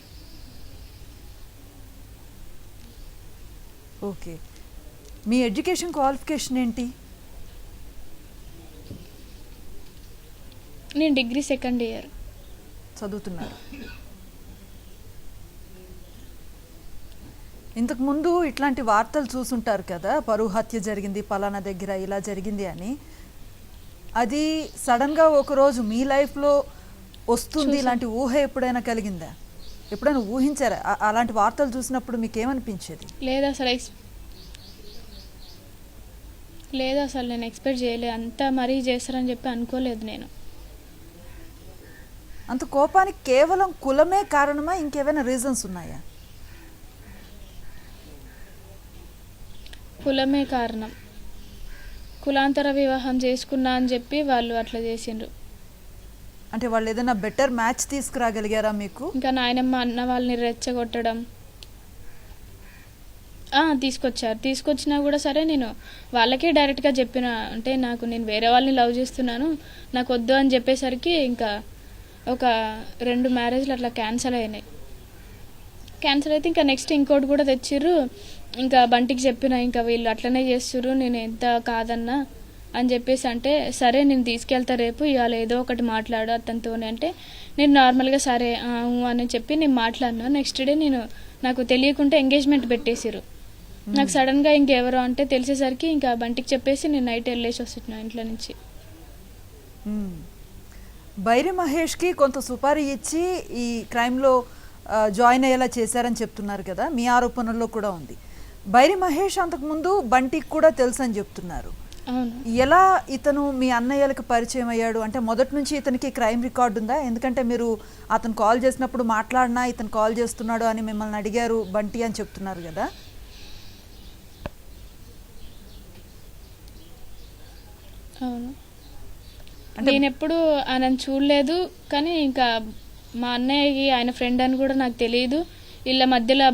ఓకే, మీ ఎడ్యుకేషన్ క్వాలిఫికేషన్ ఏంటి? నేను డిగ్రీ 2nd year చదువుతున్నారు. ఇంతకుముందు ఇట్లాంటి వార్తలు చూసుంటారు కదా, పరువు హత్య జరిగింది పలానా దగ్గర ఇలా జరిగింది అని. అది సడన్గా ఒకరోజు మీ లైఫ్లో వస్తుంది, ఇలాంటి ఊహ ఎప్పుడైనా కలిగిందా? ఎప్పుడైనా ఊహించారా? అలాంటి వార్తలు చూసినప్పుడు మీకు ఏమనిపించేది? లేదు అసలు నేను ఎక్స్పెక్ట్ చేయలేదు, అంత మరీ చేస్తారని చెప్పి అనుకోలేదు నేను. అంత కోపానికి కేవలం కులమే కారణమా, ఇంకేమైనా రీజన్స్ ఉన్నాయా? కులమే కారణం. కులాంతర వివాహం చేసుకున్నా అని చెప్పి వాళ్ళు అట్లా చేసిండ్రు. అంటే వాళ్ళు ఏదైనా బెటర్ మ్యాచ్ తీసుకురాగలిగారా మీకు? ఇంకా నాయనమ్మ అన్న వాళ్ళని రెచ్చగొట్టడం తీసుకొచ్చినా కూడా సరే నేను వాళ్ళకే డైరెక్ట్గా చెప్పిన, అంటే నేను వేరే వాళ్ళని లవ్ చేస్తున్నాను, నాకు వద్దు అని చెప్పేసరికి ఇంకా ఒక 2 మ్యారేజ్లు అట్లా క్యాన్సిల్ అయినాయి. క్యాన్సిల్ అయితే ఇంకా నెక్స్ట్ ఇంకోటి కూడా తెచ్చిర్రు. ఇంకా బంటికి చెప్పిన, ఇంకా వీళ్ళు అట్లనే చేస్తుర్రు, నేను ఎంత కాదన్నా అని చెప్పేసి అంటే, సరే నేను తీసుకెళ్తా రేపు, ఇవాళ ఏదో ఒకటి మాట్లాడు అతనితోనే అంటే, నేను నార్మల్గా సరే అని చెప్పి నేను మాట్లాడినా. నెక్స్ట్ డే నాకు తెలియకుండా ఎంగేజ్మెంట్ పెట్టేసిరు. నాకు సడన్గా ఇంకెవరో అంటే తెలిసేసరికి ఇంకా బంటికి చెప్పేసి నేను నైట్ వెళ్ళేసి వస్తున్నా ఇంట్లో నుంచి. బైరి మహేష్కి కొంత సుపారీ ఇచ్చి ఈ క్రైమ్లో జాయిన్ అయ్యేలా చేశారని చెప్తున్నారు కదా, మీ ఆరోపణల్లో కూడా ఉంది. బైరి మహేష్ అంతకుముందు బంటికి కూడా తెలుసు అని చెప్తున్నారు. ఎలా ఇతను మీ అన్నయ్యలకు పరిచయం అయ్యాడు? అంటే మొదటి నుంచి ఇతనికి క్రైమ్ రికార్డు ఉందా? ఎందుకంటే మీరు అతను కాల్ చేసినప్పుడు మాట్లాడినా ఇతను కాల్ చేస్తున్నాడు అని మిమ్మల్ని అడిగారు బంటి అని చెప్తున్నారు కదా. అవును, నేను ఎప్పుడు ఆయనను చూడలేదు, కానీ ఇంకా మా అన్నయ్యకి ఆయన ఫ్రెండ్ అని కూడా నాకు తెలియదు. వీళ్ళ మధ్యలో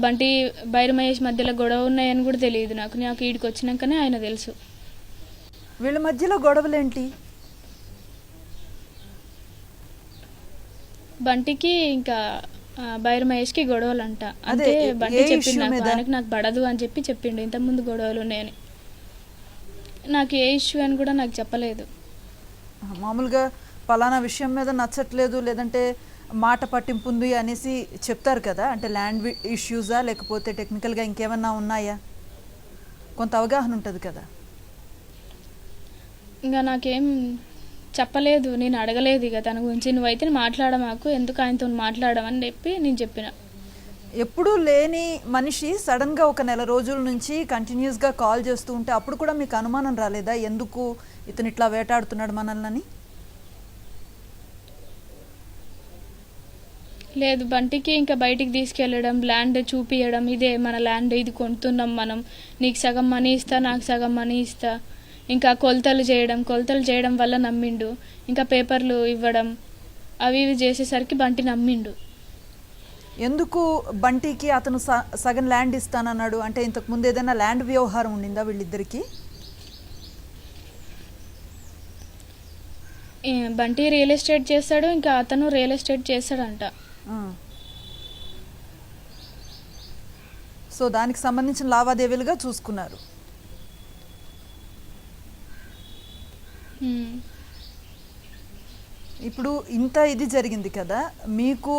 బైరి మహేష్ మధ్యలో గొడవ ఉన్నాయని కూడా తెలియదు నాకు ఈడికి వచ్చినాకనే ఆయన తెలుసు. వీళ్ళ మధ్యలో గొడవలేంటి? బంటికి ఇంకా బైరి మహేష్కి గొడవలు అంట. అంటే బంటి చెప్పింది నాకు పడదు అని చెప్పిండు, ఇంతకుముందు గొడవలు ఉన్నాయని. నాకు ఏ ఇష్యూ అని కూడా నాకు చెప్పలేదు. మామూలుగా పలానా విషయం మీద నచ్చట్లేదు, లేదంటే మాట పట్టింపు ఉంది అనేసి చెప్తారు కదా, అంటే ల్యాండ్ ఇష్యూసా లేకపోతే టెక్నికల్గా ఇంకేమన్నా ఉన్నాయా? కొంత అవగాహన ఉంటుంది కదా. ఇంకా నాకేం చెప్పలేదు, నేను అడగలేదు ఇక తన గురించి. నువ్వైతే మాట్లాడమాకు, ఎందుకు ఆయనతో మాట్లాడమని చెప్పి నేను చెప్పిన. ఎప్పుడూ లేని మనిషి సడన్గా ఒక నెల రోజుల నుంచి కంటిన్యూస్గా కాల్ చేస్తూ ఉంటే అప్పుడు కూడా మీకు అనుమానం రాలేదా, ఎందుకు ఇతను ఇట్లా వేటాడుతున్నాడు మనల్ని? లేదు, బంటికి ఇంకా బయటికి తీసుకెళ్ళడం, ల్యాండ్ చూపించడం, ఇదే మన ల్యాండ్, ఇది కొంటున్నాం మనం, నీకు సగం మనీ ఇస్తా, నాకు సగం మనీ ఇస్తా, ఇంకా కొలతలు చేయడం వల్ల నమ్మిండు. ఇంకా పేపర్లు ఇవ్వడం అవి ఇవి చేసేసరికి బంటి నమ్మిండు. ఎందుకు బంటికి అతను సగం ల్యాండ్ ఇస్తానన్నాడు? అంటే ఇంతకు ముందు ఏదైనా ల్యాండ్ వ్యవహారం ఉండిందా వీళ్ళిద్దరికి? బంటి రియల్ ఎస్టేట్ చేస్తాడు, ఇంకా అతను రియల్ ఎస్టేట్ చేస్తాడంట. సో దానికి సంబంధించిన లావాదేవీలుగా చూసుకున్నారు. ఇప్పుడు ఇంత ఇది జరిగింది కదా, మీకు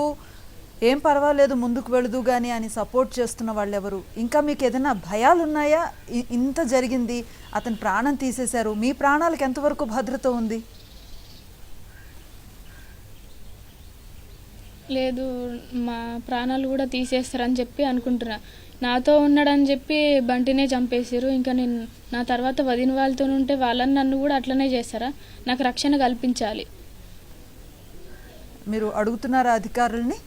ఏం పర్వాలేదు ముందుకు వెళదు కానీ అని సపోర్ట్ చేస్తున్న వాళ్ళు ఎవరు? ఇంకా మీకు ఏదైనా భయాలు ఉన్నాయా? ఇంత జరిగింది, అతని ప్రాణం తీసేశారు, మీ ప్రాణాలకు ఎంతవరకు భద్రత ఉంది? లేదు, మా ప్రాణాలు కూడా తీసేస్తారని చెప్పి అనుకుంటున్నా. నాతో ఉన్నాడని చెప్పి బంటినే చంపేసారు. ఇంకా నేను నా తర్వాత వదిన వాళ్ళతో ఉంటే వాళ్ళని నన్ను కూడా అట్లనే చేస్తారా? నాకు రక్షణ కల్పించాలి. మీరు అడుగుతున్నారా అధికారుల్ని?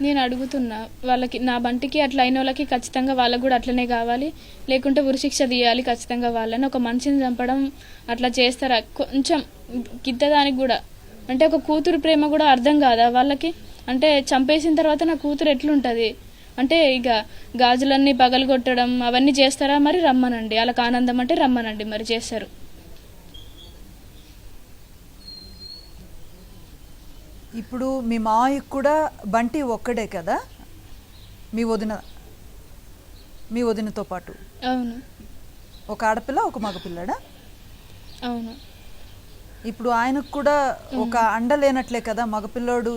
నేను అడుగుతున్నా వాళ్ళకి, నా బంటికి అట్లా అయిన వాళ్ళకి ఖచ్చితంగా వాళ్ళకు కూడా అట్లనే కావాలి, లేకుంటే ఉరిశిక్ష తీయాలి ఖచ్చితంగా వాళ్ళని. ఒక మనిషిని చంపడం అట్లా చేస్తారా? కొంచెం గిద్దదానికి కూడా, అంటే ఒక కూతురు ప్రేమ కూడా అర్థం కాదా వాళ్ళకి? అంటే చంపేసిన తర్వాత నా కూతురు ఎట్లుంటుంది? అంటే ఇక గాజులన్నీ పగలగొట్టడం అవన్నీ చేస్తారా? మరి రమ్మనండి, వాళ్ళకి ఆనందం అంటే రమ్మనండి, మరి చేస్తారు. ఇప్పుడు మీ మావయ్యకు కూడా బంటి ఒక్కడే కదా, మీ వదినతో పాటు? అవును. ఒక ఆడపిల్ల, ఒక మగపిల్లడా? అవును. ఇప్పుడు ఆయనకు కూడా ఒక అండ లేనట్లే కదా, మగపిల్లోడు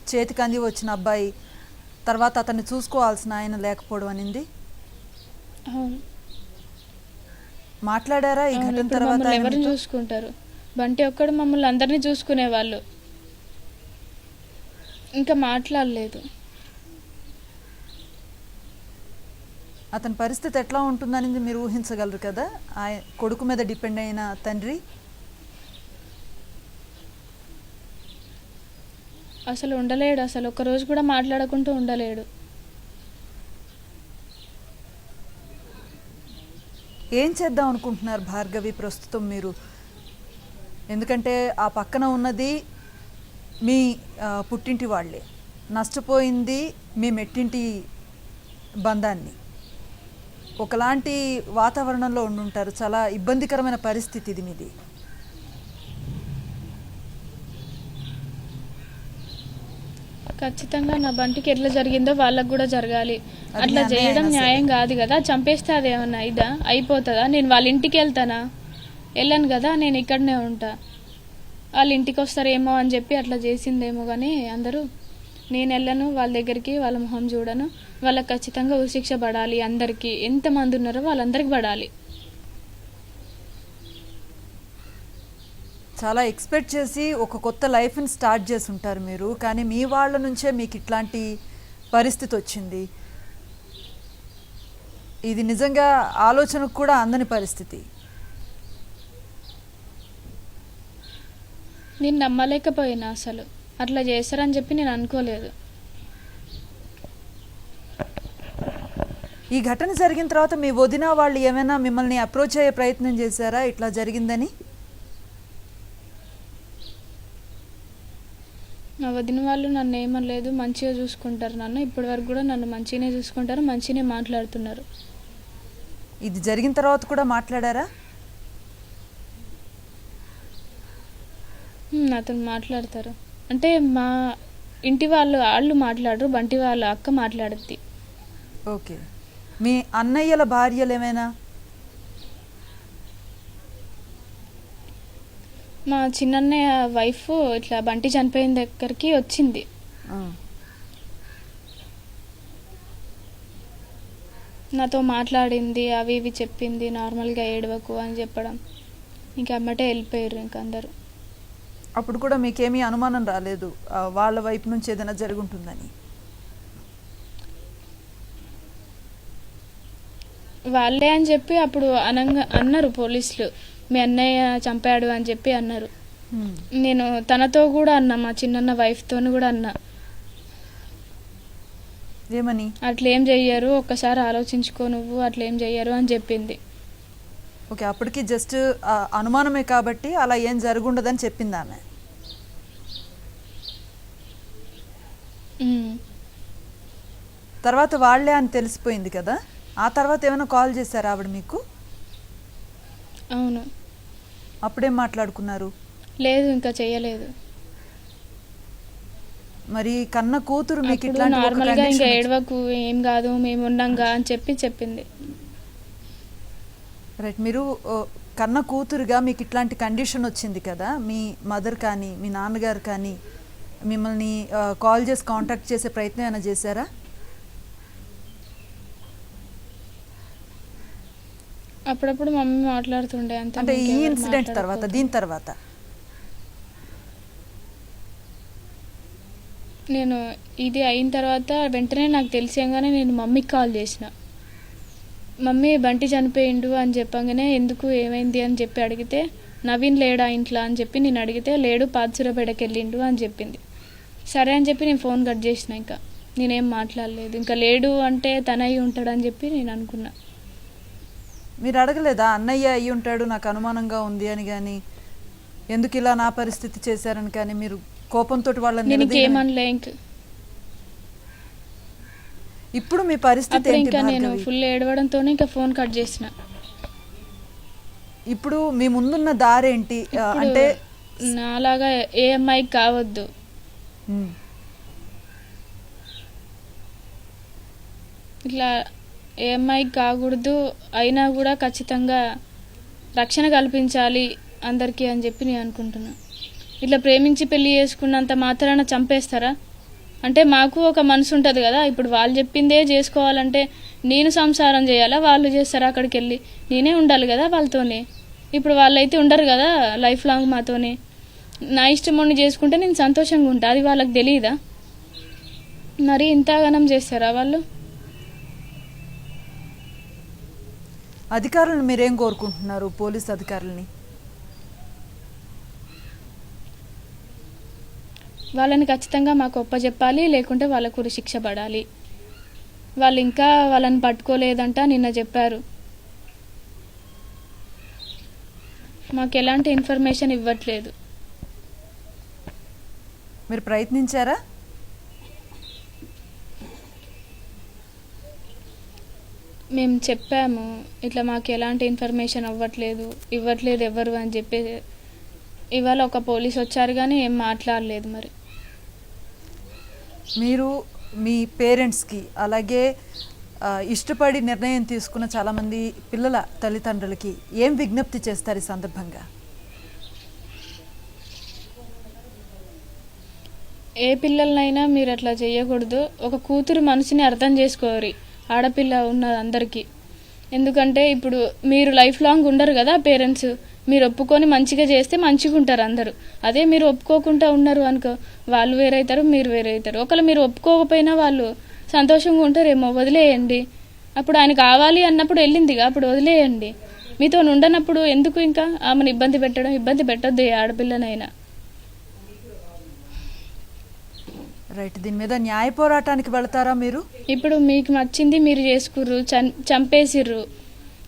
చేతికి అంది వచ్చిన అబ్బాయి, తర్వాత అతన్ని చూసుకోవాల్సిన ఆయన లేకపోవడం అనింది. అవును. మాట్లాడారా ఈ ఘటన తర్వాత? ఎవరిని చూసుకుంటారు? బంటి ఒక్కడు మమ్మల్ని అందరినీ చూసుకునేవాళ్ళు, ఇంకా మాట్లాడలేదు. అతని పరిస్థితి ఎట్లా ఉంటుందని మీరు ఊహించగలరు కదా, కొడుకు మీద డిపెండ్ అయిన తండ్రి. అసలు ఉండలేడు, అసలు ఒక్కరోజు కూడా మాట్లాడకుంటూ ఉండలేడు. ఏం చేద్దాం అనుకుంటున్నారు భార్గవి ప్రస్తుతం మీరు? ఎందుకంటే ఆ పక్కన ఉన్నది మీ పుట్టింటి వాళ్ళే, నష్టపోయింది మీ మెట్టింటి బంధాన్ని. ఒకలాంటి వాతావరణంలో ఉండుంటారు. చాలా ఇబ్బందికరమైన పరిస్థితి ఇది మీది. ఖచ్చితంగా నా బంటికి ఎట్లా జరిగిందో వాళ్ళకు కూడా జరగాలి. అది అట్లా మీ చేయడం అన్నయ్య అయినా న్యాయం కాదు కదా. చంపేస్తే అదేమన్నా ఇదా అయిపోతుందా? నేను వాళ్ళ ఇంటికి వెళ్తానా? వెళ్ళను కదా, నేను ఇక్కడనే ఉంటా. వాళ్ళ ఇంటికి వస్తారేమో అని చెప్పి అట్లా చేసిందేమో. కానీ అందరూ నేను వెళ్ళను వాళ్ళ దగ్గరికి, వాళ్ళ మొహం చూడను. వాళ్ళకి ఖచ్చితంగా ఉరిశిక్ష పడాలి. అందరికీ ఎంతమంది ఉన్నారో వాళ్ళందరికీ పడాలి. చాలా ఎక్స్పెక్ట్ చేసి ఒక కొత్త లైఫ్ని స్టార్ట్ చేసి ఉంటారు మీరు, కానీ మీ వాళ్ళ నుంచే మీకు ఇట్లాంటి పరిస్థితి వచ్చింది. ఇది నిజంగా ఆలోచనకు కూడా అందని పరిస్థితి. నేను నమ్మలేకపోయినా అసలు అట్లా చేస్తారని చెప్పి నేను అనుకోలేదు. ఈ ఘటన జరిగిన తర్వాత మీ వదిన వాళ్ళు ఏమైనా మిమ్మల్ని అప్రోచ్ అయ్యే ప్రయత్నం చేశారా ఇట్లా జరిగిందని? నా వదిన వాళ్ళు నన్ను ఏమనలేదు, మంచిగా చూసుకుంటారు నన్ను. ఇప్పటి వరకు కూడా నన్ను మంచిగానే చూసుకుంటారు, మంచిగానే మాట్లాడుతున్నారు. ఇది జరిగిన తర్వాత కూడా మాట్లాడారా? నాతో మాట్లాడతారు. అంటే మా ఇంటి వాళ్ళు మాట్లాడరు, బంటి వాళ్ళ అక్క మాట్లాడుద్ది. ఓకే. మీ అన్నయ్యల భార్యలు ఏమైనా? మా చిన్నన్నయ్య వైఫ్ ఇట్లా బంటి చనిపోయిన దగ్గరికి వచ్చింది. నాతో మాట్లాడింది, అవి ఇవి చెప్పింది, నార్మల్గా ఏడవకు అని చెప్పడం. ఇంకా అమ్మటే వెళ్ళిపోయారు ఇంక అందరూ. అప్పుడు కూడా మీకేమీ అనుమానం రాలేదు వాళ్ళ వైపు నుంచి ఏదైనా జరుగుంటుందని? వాళ్ళే అని చెప్పి అప్పుడు అన్నారు పోలీసులు, మీ అన్నయ్య చంపాడు అని చెప్పి అన్నారు. నేను తనతో కూడా అన్నా, మా చిన్నన్న వైఫ్తో కూడా అన్నా, ఏమని? అట్లేం చెయ్యరు, ఒక్కసారి ఆలోచించుకో నువ్వు, అట్లేం చెయ్యరు అని చెప్పింది. ఓకే, అప్పటికి జస్ట్ అనుమానమే కాబట్టి అలా ఏం జరుగుండదని చెప్పింది ఆమె. తర్వాత వాళ్ళే అని తెలిసిపోయింది కదా, ఆ తర్వాత ఏమైనా కాల్ చేశారా ఆవిడ మీకు? అవును. అప్పుడేం మాట్లాడుకున్నారు? లేదు, ఇంకా చెయ్యలేదు. మరి కన్న కూతురు మీకు అప్పుడు ఇట్లాంటి ఒక నార్మల్గా condition ఇంకా వచ్చి- ఏడవకు, ఏం కాదు, మేము ఉన్నాంగా అని చెప్పింది. రైట్. మీరు కన్న కూతురుగా మీకు ఇట్లాంటి కండిషన్ వచ్చింది కదా, మీ మదర్ కానీ మీ నాన్నగారు కానీ మిమ్మల్ని కాల్ చేసి కాంటాక్ట్ చేసే ప్రయత్నం ఏమైనా చేశారా? అప్పుడప్పుడు మమ్మీ మాట్లాడుతుండే అంతే. అంటే ఈ ఇంకెవరు ఇన్సిడెంట్ తర్వాత, దీని తర్వాత నేను ఇది అయిన తర్వాత వెంటనే నాకు తెలిసేగానే నేను మమ్మీకి కాల్ చేసిన. మమ్మీ బంటి చనిపోయిండు అని చెప్పగానే ఎందుకు ఏమైంది అని చెప్పి అడిగితే, నవీన్ లేడా ఇంట్లో అని చెప్పి నేను అడిగితే, లేడు పాతసురపేటకి వెళ్ళిండు అని చెప్పింది. సరే అని చెప్పి నేను ఫోన్ కట్ చేసిన. ఇంకా నేనేం మాట్లాడలేదు. ఇంకా లేడు అంటే తనయ్యి ఉంటాడని చెప్పి నేను అనుకున్నా. మీరు అడగలేదా అన్నయ్య అయ్యి ఉంటాడు నాకు అనుమానంగా ఉంది అని? కానీ ఎందుకు ఇలా నా పరిస్థితి చేశారని కానీ మీరు కోపంతో వాళ్ళని నేను నిలదీయడం- ఇంకేమనలే. ఇంక ఇప్పుడు మీ పరిస్థితి అప్పుడు ఏంటి ఇంకా నేను భార్గవి? ఫుల్ ఏడవడంతో ఇంకా ఫోన్ కట్ చేసిన. ఇప్పుడు మీ ముందున్న దారేంటి? అంటే నాలాగా ఏ అమ్మాయికి కావద్దు. ఉమ్, ఇట్లా ఏ అమ్మాయికి కాకూడదు, అయినా కూడా ఖచ్చితంగా రక్షణ కల్పించాలి అందరికీ అని చెప్పి నేను అనుకుంటున్నా. ఇట్లా ప్రేమించి పెళ్లి చేసుకున్నంత మాత్రాన చంపేస్తారా? అంటే మాకు ఒక మనసు ఉంటుంది కదా. ఇప్పుడు వాళ్ళు చెప్పిందే చేసుకోవాలంటే నేను సంసారం చేయాలా, వాళ్ళు చేస్తారా అక్కడికి వెళ్ళి? నేనే ఉండాలి కదా వాళ్ళతోనే. ఇప్పుడు వాళ్ళైతే ఉండరు కదా లైఫ్ లాంగ్ మాతోనే. నా ఇష్టం ఉండి చేసుకుంటే నేను సంతోషంగా ఉంటా, అది వాళ్ళకి తెలియదా? మరి ఇంతగానం చేస్తారా వాళ్ళు? అధికారులను మీరేం కోరుకుంటున్నారు? పోలీస్ అధికారులని వాళ్ళని ఖచ్చితంగా మాకు ఒప్పచెప్పాలి, లేకుంటే వాళ్ళకు ఉరి శిక్ష పడాలి. వాళ్ళు ఇంకా వాళ్ళని పట్టుకోలేదంట, నిన్న చెప్పారు. మాకు ఎలాంటి ఇన్ఫర్మేషన్ ఇవ్వట్లేదు. మీరు ప్రయత్నించారా? మేము చెప్పాము, ఇట్లా మాకు ఎలాంటి ఇన్ఫర్మేషన్ ఇవ్వట్లేదు ఎవరు అని చెప్పి. ఇవాళ ఒక పోలీస్ వచ్చారు కానీ ఏం మాట్లాడలేదు. మరి మీరు మీ పేరెంట్స్కి అలాగే ఇష్టపడి నిర్ణయం తీసుకున్న చాలామంది పిల్లల తల్లిదండ్రులకి ఏం విజ్ఞప్తి చేస్తారు ఈ సందర్భంగా? ఏ పిల్లలనైనా మీరు అట్లా చేయకూడదు. ఒక కూతురు మనసుని అర్థం చేసుకోరు ఆడపిల్ల ఉన్న అందరికీ. ఎందుకంటే ఇప్పుడు మీరు లైఫ్ లాంగ్ ఉండరు కదా పేరెంట్స్. మీరు ఒప్పుకొని మంచిగా చేస్తే మంచిగా ఉంటారు అందరూ. అదే మీరు ఒప్పుకోకుండా ఉన్నారు అనుకో, వాళ్ళు వేరైతారు, మీరు వేరైతారు. ఒకవేళ మీరు ఒప్పుకోకపోయినా వాళ్ళు సంతోషంగా ఉంటారేమో, వదిలేయండి. అప్పుడు ఆయన కావాలి అన్నప్పుడు వెళ్ళిందిగా, అప్పుడు వదిలేయండి. మీతో ఉండనప్పుడు ఎందుకు ఇంకా ఆమెను ఇబ్బంది పెట్టొద్దు ఏ ఆడపిల్లనైనా. రైట్. దీని మీద న్యాయ పోరాటానికి వెళతారా మీరు? ఇప్పుడు మీకు నచ్చింది మీరు చేసుకుర్రు, చంపేసిర్రు.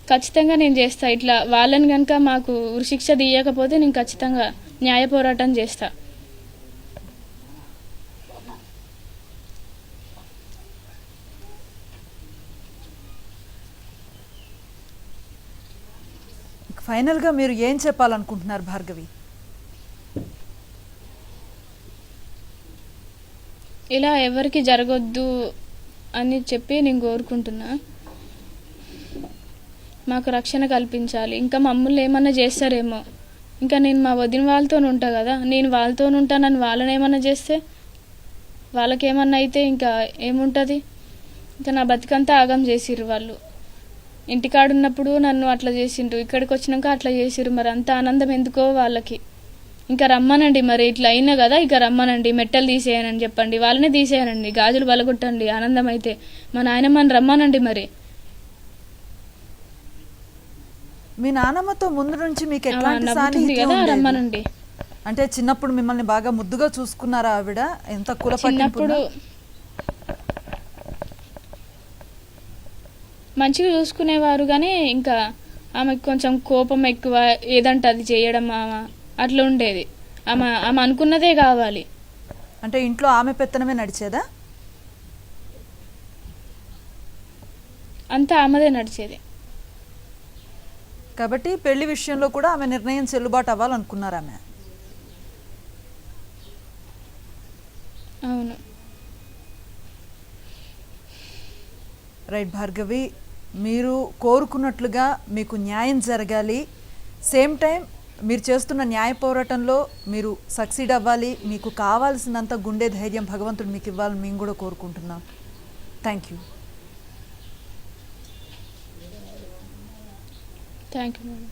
ఖచ్చితంగా నేను చేస్తా. ఇట్లా వాళ్ళని కనుక మాకు ఉరిశిక్ష తీయకపోతే నేను ఖచ్చితంగా న్యాయ పోరాటం చేస్తా. ఫైనల్గా మీరు ఏం చెప్పాలనుకుంటున్నారు భార్గవి? ఇలా ఎవరికి జరగొద్దు అని చెప్పి నేను కోరుకుంటున్నా. మాకు రక్షణ కల్పించాలి. ఇంకా మమ్మల్ని ఏమన్నా చేస్తారేమో. ఇంకా నేను మా వదిన వాళ్ళతో ఉంటా కదా, నేను వాళ్ళతో ఉంటానని వాళ్ళని ఏమన్నా చేస్తే, వాళ్ళకేమన్నా అయితే ఇంకా ఏముంటుంది? ఇంకా నా బతికంతా ఆగం చేసిర్రు వాళ్ళు. ఇంటికాడున్నప్పుడు నన్ను అట్లా చేసిండ్రు, ఇక్కడికి వచ్చినాక అట్లా చేసిర్రు. మరి అంత ఆనందం ఎందుకో వాళ్ళకి. ఇంకా రమ్మనండి, మరి ఇట్లా అయినా కదా, ఇక రమ్మనండి, మెట్టలు తీసేయనని చెప్పండి, వాళ్ళనే తీసేయనండి, గాజులు బలగొట్టండి. ఆనందం అయితే మా నాయనమ్మని రమ్మనండి. మరి మీ నానమ్మతో ముందు నుంచి మీకు ఎట్లాంటి నవ్వుతుంది సాన్నిహిత్యం కదా, ఉండేది? రమ్మనండి. అంటే చిన్నప్పుడు మిమ్మల్ని బాగా ముద్దుగా చూసుకున్నారా ఆవిడ? ఎంత చిన్నప్పుడు మంచిగా చూసుకునేవారు, కానీ ఇంకా ఆమెకు కొంచెం కోపం ఎక్కువ, ఏదంటే అది చేయడం ఆమె అట్లా ఉండేది. ఆమె అనుకున్నదే కావాలి. అంటే ఇంట్లో ఆమె పెత్తనమే నడిచేదా? అంతా ఆమెదే నడిచేది. కాబట్టి పెళ్లి విషయంలో కూడా ఆమె నిర్ణయం చెల్లుబాటు అవ్వాలనుకున్నారు ఆమె. అవును. రైట్ భార్గవి, మీరు కోరుకున్నట్లుగా మీకు న్యాయం జరగాలి. సేమ్ టైం మీరు చేస్తున్న న్యాయ పోరాటంలో మీరు సక్సీడ్ అవ్వాలి. మీకు కావాల్సినంత గుండె ధైర్యం భగవంతుడు మీకు ఇవ్వాలని మేము కూడా కోరుకుంటున్నాం. Thank you. Thank you madam.